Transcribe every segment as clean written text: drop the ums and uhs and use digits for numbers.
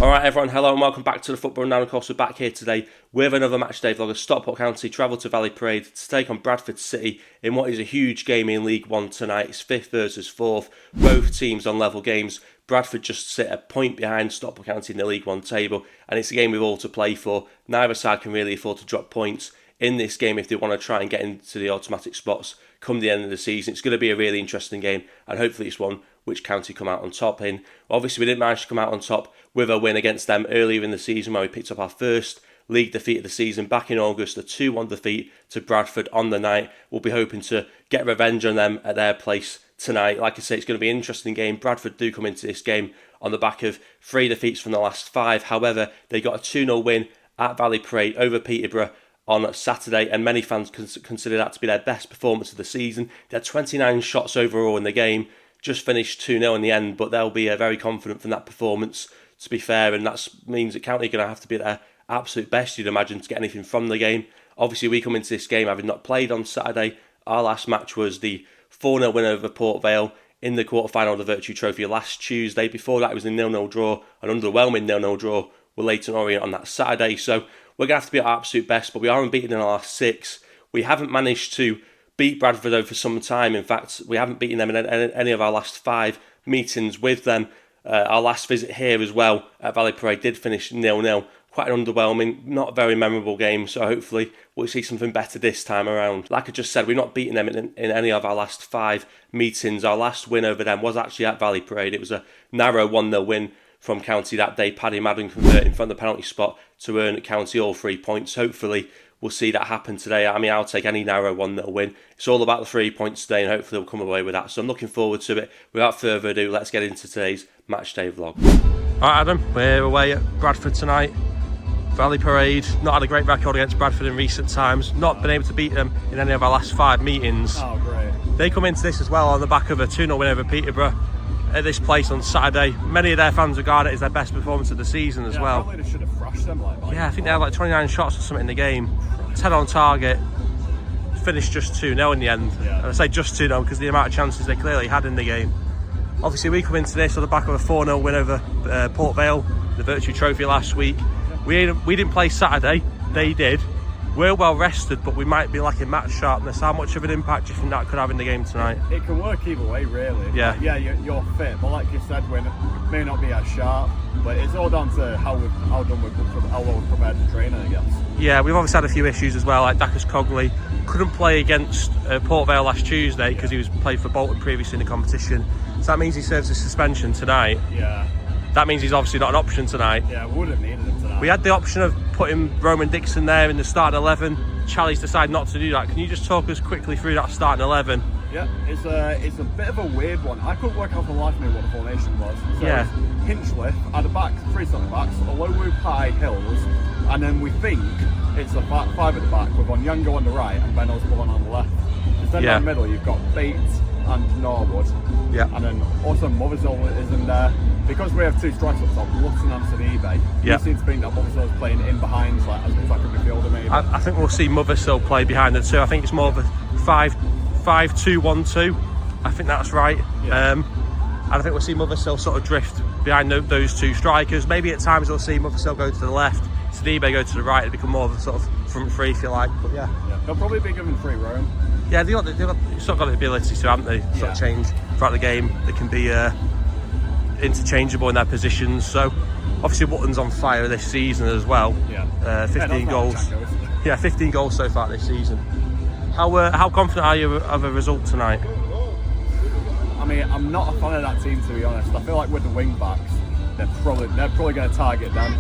Alright everyone, hello and welcome back to the Football Rundown. Of course, we're back here today with another matchday vlog as Stockport County travel to Valley Parade to take on Bradford City in what is a huge game in League One tonight. It's 5th versus 4th, both teams on level games. Bradford just sit a point behind Stockport County in the League One table, and it's a game we've all to play for. Neither side can really afford to drop points in this game if they want to try and get into the automatic spots come the end of the season. It's going to be a really interesting game, and hopefully it's one which County come out on top in. Obviously, we didn't manage to come out on top with a win against them earlier in the season where we picked up our first league defeat of the season back in August, a 2-1 defeat to Bradford on the night. We'll be hoping to get revenge on them at their place tonight. Like I say, it's going to be an interesting game. Bradford do come into this game on the back of 3 defeats from the last 5. However, they got a 2-0 win at Valley Parade over Peterborough on Saturday, and many fans consider that to be their best performance of the season. They had 29 shots overall in the game, just finished 2-0 in the end, but they'll be very confident from that performance, to be fair, and that means that County are going to have to be at their absolute best, you'd imagine, to get anything from the game. Obviously, we come into this game having not played on Saturday. Our last match was the 4-0 win over Port Vale in the quarter-final of the Virtue Trophy last Tuesday. Before that, it was a 0-0 draw, an underwhelming 0-0 draw with Leyton Orient on that Saturday, so we're going to have to be at our absolute best, but we are unbeaten in our last 6. We haven't managed to beat Bradford over some time. In fact, we haven't beaten them in any of our last 5 meetings with them. Our last visit here as well at Valley Parade did finish 0-0. Quite an underwhelming, not a very memorable game, so hopefully we'll see something better this time around. Like I just said, we've not beaten them in any of our last 5 meetings. Our last win over them was actually at Valley Parade. It was a narrow 1-0 win from County that day. Paddy Madden converting from the penalty spot to earn County all 3 points. Hopefully we'll see that happen today. I mean, I'll take any narrow 1-0 win. It's all about the 3 points today, and hopefully we'll come away with that. So I'm looking forward to it. Without further ado, let's get into today's matchday vlog. Alright Adam, we're away at Bradford tonight. Valley Parade, not had a great record against Bradford in recent times. Not been able to beat them in any of our last 5 meetings. Oh, great. They come into this as well on the back of a 2-0 win over Peterborough at this place on Saturday. Many of their fans regard it as their best performance of the season as well. They should have thrashed them like that. Yeah, I think they had like 29 shots or something in the game. 10 on target. Finished just 2-0 in the end. Yeah. And I say just 2-0 because the amount of chances they clearly had in the game. Obviously, we come into this on the back of a 4-0 win over Port Vale, the Virtue Trophy last week. We didn't play Saturday, they did. We're well rested, but we might be lacking match sharpness. How much of an impact do you think that could have in the game tonight? It can work either way, really. Yeah. Like, yeah, you're fit, but like you said, we may not be as sharp. But it's all down to how well we've prepared the training, I guess. Yeah, we've obviously had a few issues as well, like Dacus Cogley couldn't play against Port Vale last Tuesday because he was played for Bolton previously in the competition. So that means he serves a suspension tonight. Yeah. That means he's obviously not an option tonight. Yeah, we would have needed him tonight. We had the option of putting Roman Dixon there in the starting 11. Charlie's decided not to do that. Can you just talk us quickly through that starting 11? Yeah, it's a bit of a weird one. I couldn't work out for the life of me what the formation was. So yeah. Hinchliffe at the back, 3 centre backs, Olowu, Pye, Hills, and then we think it's a 5 at the back with Onyango on the right and Ben Osborne on the left. Instead down the middle, you've got Bates and Norwood. Yeah. And then also Mothersall is in there. Because we have 2 strikers up top, Lutton and Sarcevic, you seem to think that Mothersall's playing in behind, like as like a midfielder maybe. I think we'll see Mothersall play behind the 2. I think it's more of a 5-2-1-2. I think that's right. Yeah. And I think we'll see Mothersall sort of drift behind those 2 strikers. Maybe at times we'll see Mothersall go to the left, Sarcevic go to the right, and become more of a sort of front 3 if you like. But yeah. They'll probably be given free roam. Yeah, they've sort of got the ability to, haven't they? Sort of change throughout the game. They can be interchangeable in their positions. So obviously Wotton's on fire this season as well. 15 goals. Yeah, 15 goals so far this season. How confident are you of a result tonight? I mean, I'm not a fan of that team, to be honest. I feel like with the wing backs, they're probably going to target them.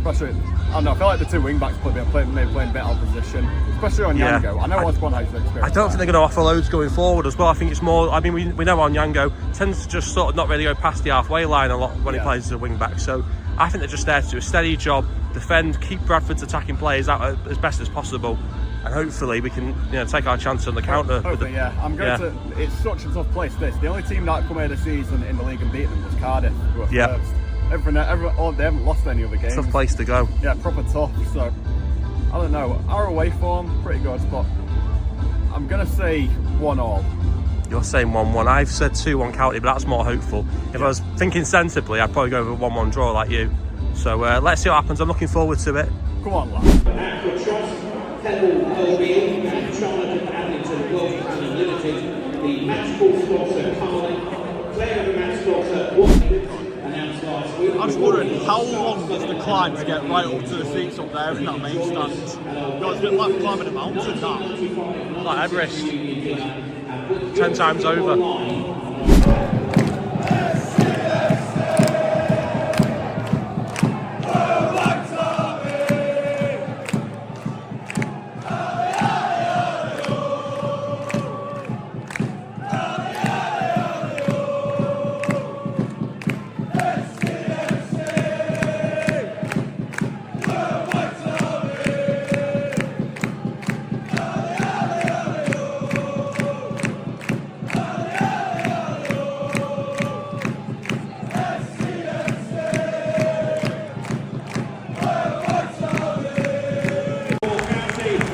Especially, I don't know, I feel like the 2 wing backs maybe playing a bit out of position, especially on Yango. I know Osborne has experience. I don't think they're going to offer loads going forward as well. I think it's more, I mean, we know on Yango tends to just sort of not really go past the halfway line a lot when he plays as a wing back. So I think they're just there to do a steady job, defend, keep Bradford's attacking players out as best as possible, and hopefully we can take our chances on the counter. Hopefully, I'm going to. It's such a tough place. The only team that come here this season in the league and beat them was Cardiff, who were first. They haven't lost any other games. Tough place to go. Yeah, proper tough. So I don't know. Our away form pretty good, but I'm going to say 1-1. You're saying 1-1. I've said 2-1 County, but that's more hopeful. If I was thinking sensibly, I'd probably go with a 1-1 draw like you. So let's see what happens. I'm looking forward to it. Come on, lads. Aqua Trust, Pebble Wellbeing and Charlotte Addington Golf Limited, the match ball sponsor Carly, player of the match sponsor announced last week. I'm just wondering, how long does the climb to get right up to the seats up there in that main stand? It's a bit like climbing a mountain, that. Like Everest. 10 times over.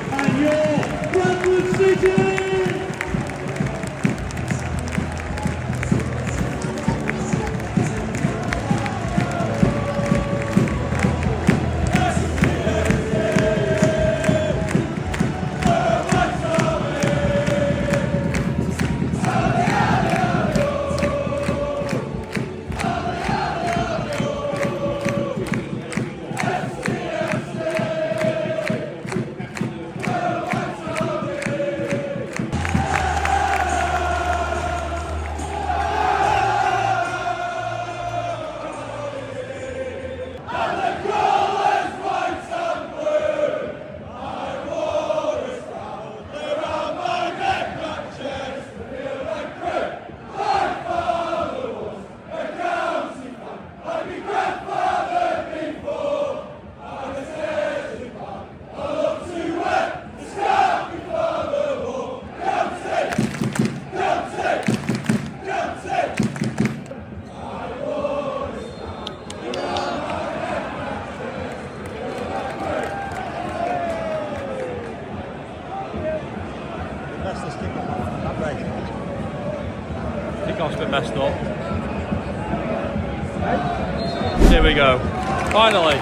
And your Bradford City! Kickoff's been messed up. Here we go. Finally.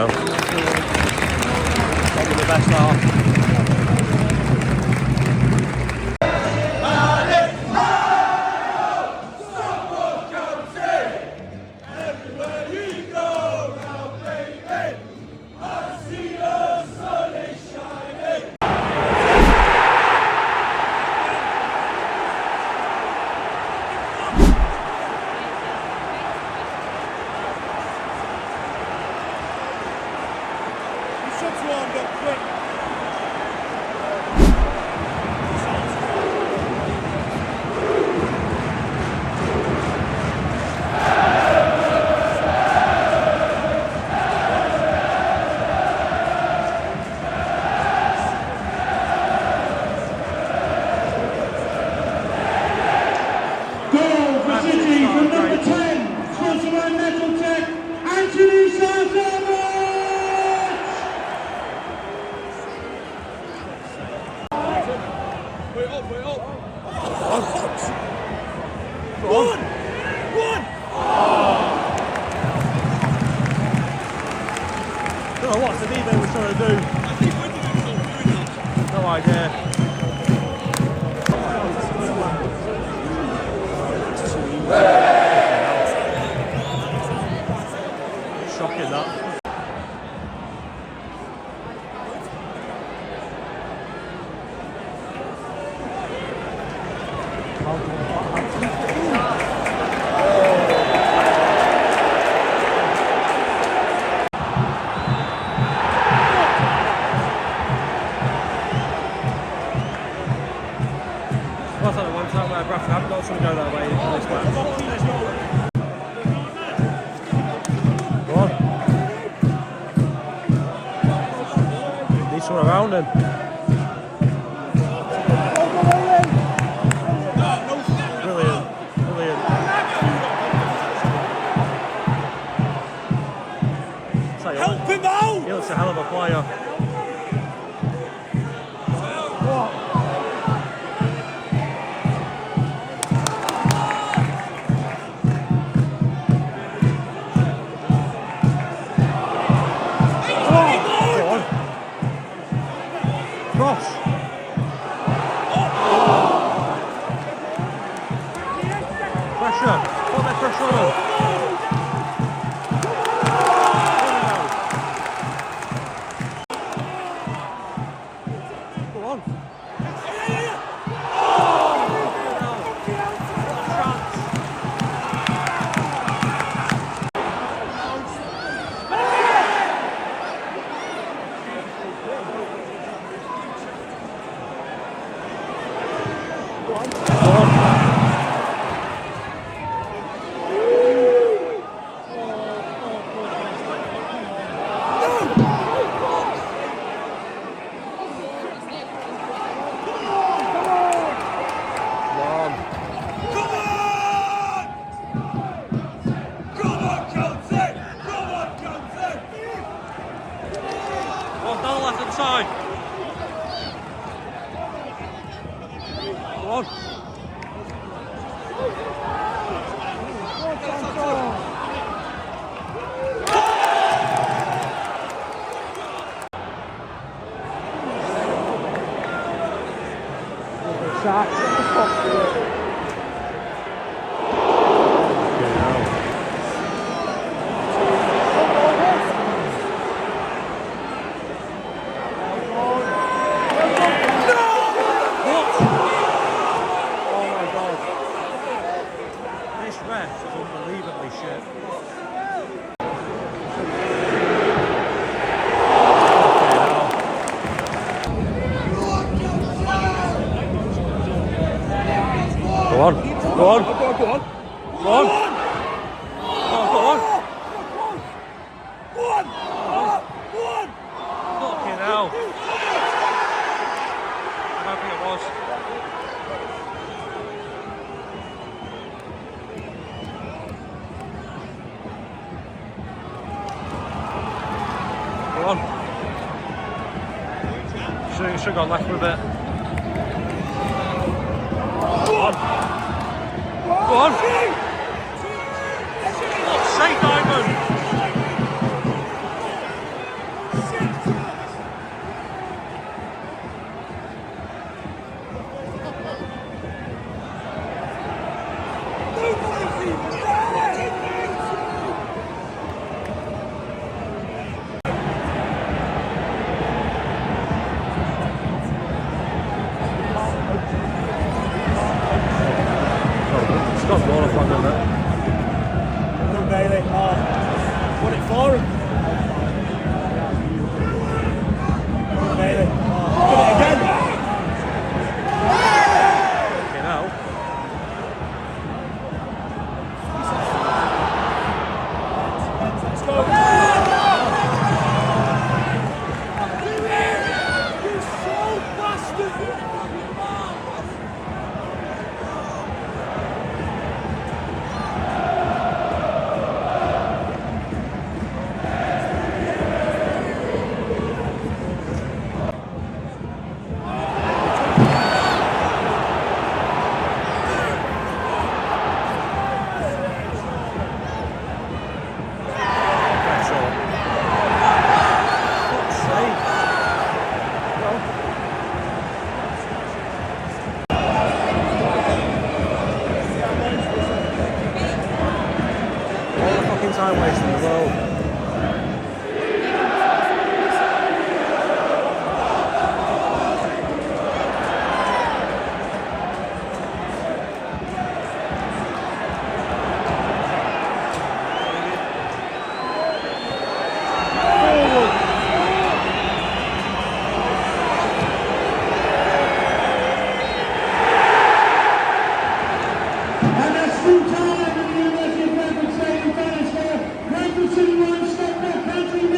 hell. Probably the best half. What's the D-Bay was trying to do? No idea. Shocking that. Well, I thought at one time where Bradford hadn't got someone go that way in this match. Go on. Need someone around him. Brilliant. Brilliant. Help him out! He looks a hell of a player. Cross. Pressure. Put that pressure on him. Go on. Down left hand side. Go on. This ref is unbelievably shit. Go on, go on, go on, go on, go on, go on, fucking hell. I don't think it was. Go on. Should have gone left with it. Go on. Go on. Oh, say Diamond. more. Bailey. Did it again. Okay, now. Let's go. You so bastard. Time wasting in the world. And that's full time in the University of Bradford Stadium final score. Bradford City 1, Stockport County 0.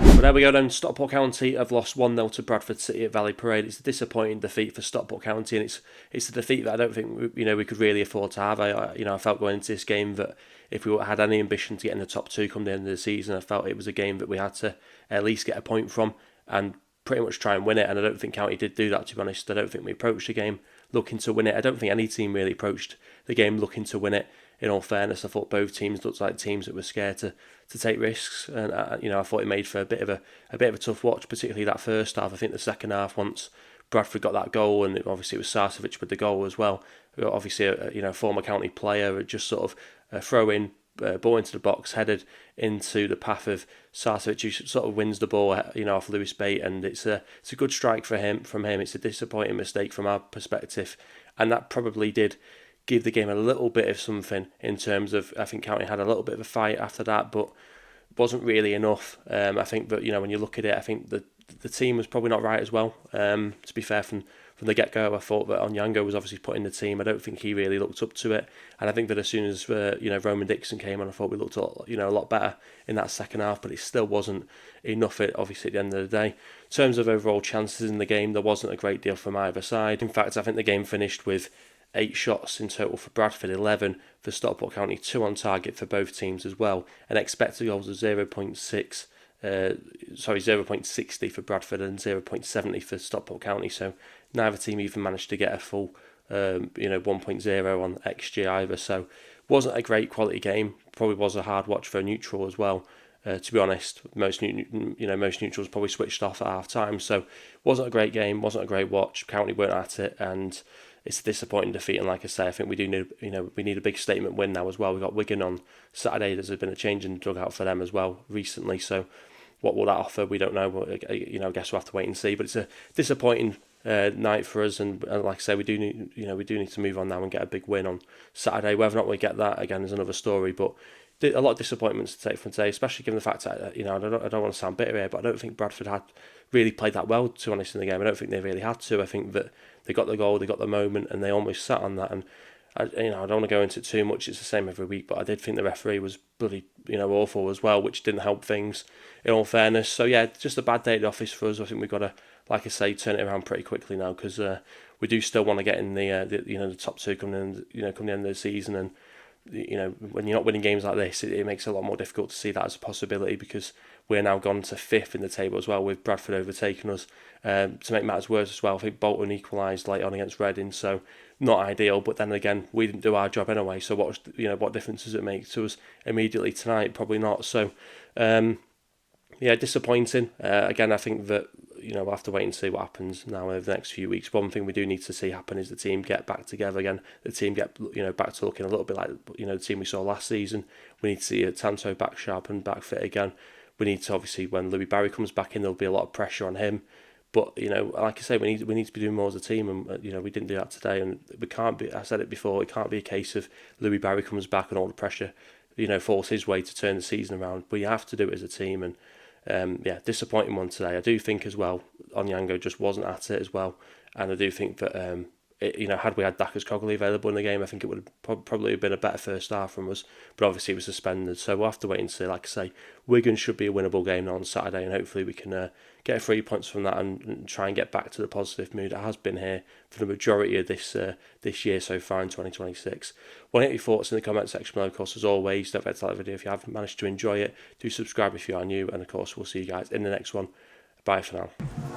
Well, there we go then. Stockport County have lost 1-0 to Bradford City at Valley Parade. It's a disappointing defeat for Stockport County, and it's a defeat that I don't think we could really afford to have. I felt going into this game that if we had any ambition to get in the top two come the end of the season, I felt it was a game that we had to at least get a point from and pretty much try and win it. And I don't think County did do that, to be honest. I don't think we approached the game looking to win it. I don't think any team really approached the game looking to win it. In all fairness, I thought both teams looked like teams that were scared to take risks, and I thought it made for a bit of a tough watch, particularly that first half. I think the second half, once Bradford got that goal, and obviously it was Sarcevic with the goal as well. Obviously, a former County player just sort of throw in. Ball into the box, headed into the path of Sarcevic, who sort of wins the ball, off Lewis Bate, and it's a good strike from him. It's a disappointing mistake from our perspective, and that probably did give the game a little bit of something in terms of, I think County had a little bit of a fight after that, but wasn't really enough. I think that when you look at it, I think the team was probably not right as well. To be fair, from the get-go, I thought that Onyango was obviously put in the team. I don't think he really looked up to it, and I think that as soon as Roman Dixon came on, I thought we looked a lot better in that second half, but it still wasn't enough. Obviously, at the end of the day, in terms of overall chances in the game, there wasn't a great deal from either side. In fact, I think the game finished with 8 shots in total for Bradford, 11 for Stockport County, 2 on target for both teams as well, and expected goals of 0.60 for Bradford and 0.70 for Stockport County. So neither team even managed to get a full 1.0 on XG either. So wasn't a great quality game. Probably was a hard watch for a neutral as well. To be honest, most neutrals probably switched off at half time. So wasn't a great game. Wasn't a great watch. County weren't at it, and it's a disappointing defeat. And like I say, I think we do need we need a big statement win now as well. We got Wigan on Saturday. There's been a change in the dugout for them as well recently. So what will that offer? We don't know. I guess we'll have to wait and see. But it's a disappointing night for us, and like I say, we do need to move on now and get a big win on Saturday. Whether or not we get that again is another story. But a lot of disappointments to take from today, especially given the fact that I don't want to sound bitter here, but I don't think Bradford had really played that well, to be honest, in the game. I don't think they really had to. I think that they got the goal, they got the moment, and they almost sat on that. And I don't want to go into it too much. It's the same every week, but I did think the referee was bloody awful as well, which didn't help things. In all fairness, so yeah, just a bad day at the office for us. I think we've got to, like I say, turn it around pretty quickly now, because we do still want to get in the top two come the end of the season. And when you're not winning games like this, it makes it a lot more difficult to see that as a possibility, because we're now gone to 5th in the table as well, with Bradford overtaking us. To make matters worse as well, I think Bolton equalised late on against Reading, so not ideal. But then again, we didn't do our job anyway, so what difference does it make to us immediately tonight? Probably not. So disappointing. Again, I think that we'll have to wait and see what happens now over the next few weeks. One thing we do need to see happen is the team get back together again. The team get back to looking a little bit like the team we saw last season. We need to see Tanto back sharp and back fit again. We need to, obviously, when Louis Barry comes back in, there'll be a lot of pressure on him. But like I say, we need to be doing more as a team, and we didn't do that today. And we can't be. I said it before. It can't be a case of Louis Barry comes back and all the pressure force his way to turn the season around. But you have to do it as a team, and yeah, disappointing one today. I do think as well, Onyango just wasn't at it as well, and I do think that had we had Dacus Cogley available in the game, I think it would have probably been a better first half from us. But obviously it was suspended, so we'll have to wait and see. Like I say, Wigan should be a winnable game now on Saturday, and hopefully we can get 3 points from that and try and get back to the positive mood that has been here for the majority of this year so far in 2026. Want to get your thoughts in the comment section below. Of course, as always, don't forget to like the video if you have managed to enjoy it. Do subscribe if you are new, and of course we'll see you guys in the next one. Bye for now.